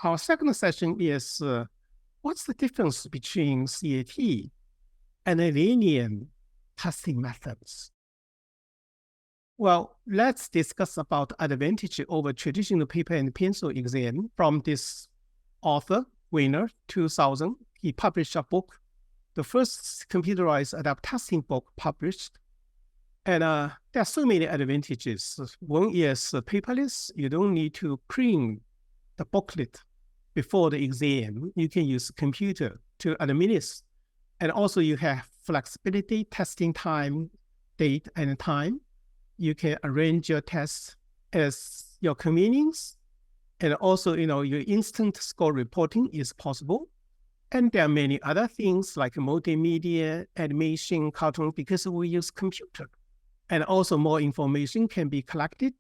Our second session is what's the difference between CAT and linear testing methods? Well, let's discuss about advantage over traditional paper and pencil exam from this author, Wainer, 2000. He published a book, the first computerized adaptive testing book published. And there are so many advantages. One is paperless. You don't need to print the booklet before the exam. You can use computer to administer. And also you have flexibility, testing time, date, and time. You can arrange your tests as your convenience. And also, your instant score reporting is possible. And there are many other things like multimedia, animation, cartoon, because we use computer. And also more information can be collected,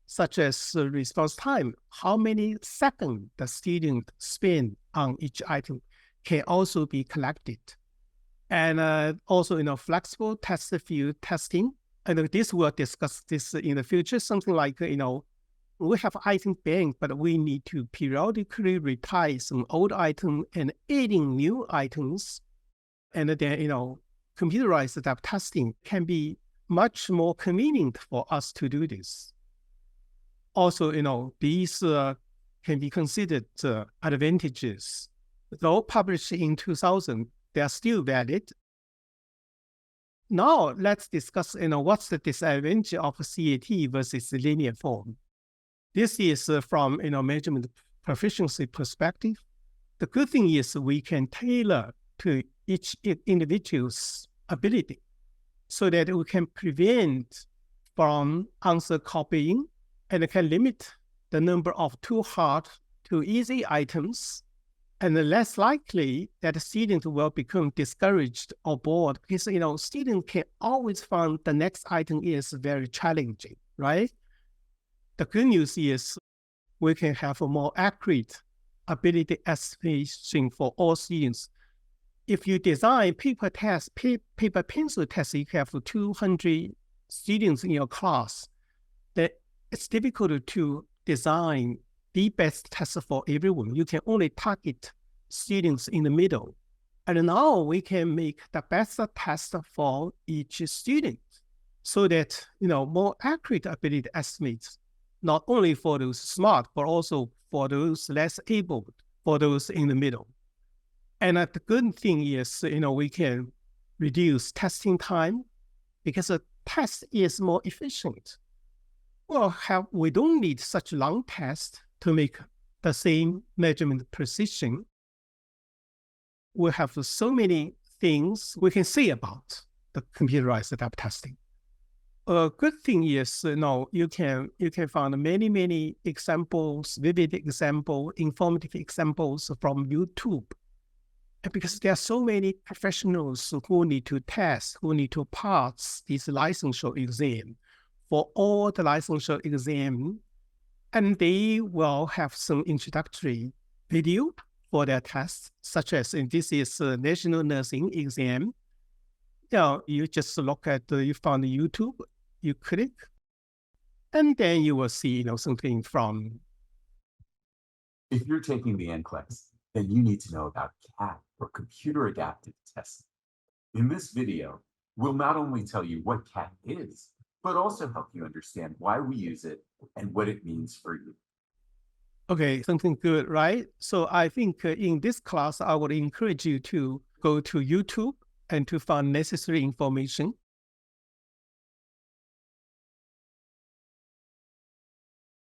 such as response time. How many seconds the student spend on each item can also be collected. And also, flexible test field testing. And this we'll discuss this in the future, something like, we have item bank, but we need to periodically retire some old item and adding new items. And then, computerized adaptive testing can be much more convenient for us to do this. Also, these can be considered advantages. Though published in 2000, they are still valid. Now, let's discuss, what's the disadvantage of CAT versus linear form. This is from, measurement proficiency perspective. The good thing is we can tailor to each individual's ability so that we can prevent from answer copying and can limit the number of too hard to easy items, and less likely that a student will become discouraged or bored because, student can always find the next item is very challenging, right? The good news is we can have a more accurate ability estimation for all students. If you design paper pencil test, you have 200 students in your class, that it's difficult to design the best test for everyone. You can only target students in the middle. And now we can make the best test for each student so that, more accurate ability estimates, not only for those smart, but also for those less able, for those in the middle. And the good thing is, we can reduce testing time because a test is more efficient. Well, we don't need such long tests to make the same measurement precision. We have so many things we can say about the computerized adaptive testing. A good thing is, you can find many examples, vivid examples, informative examples from YouTube. And because there are so many professionals who need to test, who need to pass this licensure exam for all the licensure exam, and they will have some introductory video for their tests, such as, and this is a national nursing exam. You just look at, you found YouTube, you click, and then you will see, something from. If you're taking the NCLEX, then you need to know about CAT, or computer adaptive testing. In this video, we'll not only tell you what CAT is, but also help you understand why we use it and what it means for you. Okay, something good, right? So I think in this class, I would encourage you to go to YouTube and to find necessary information.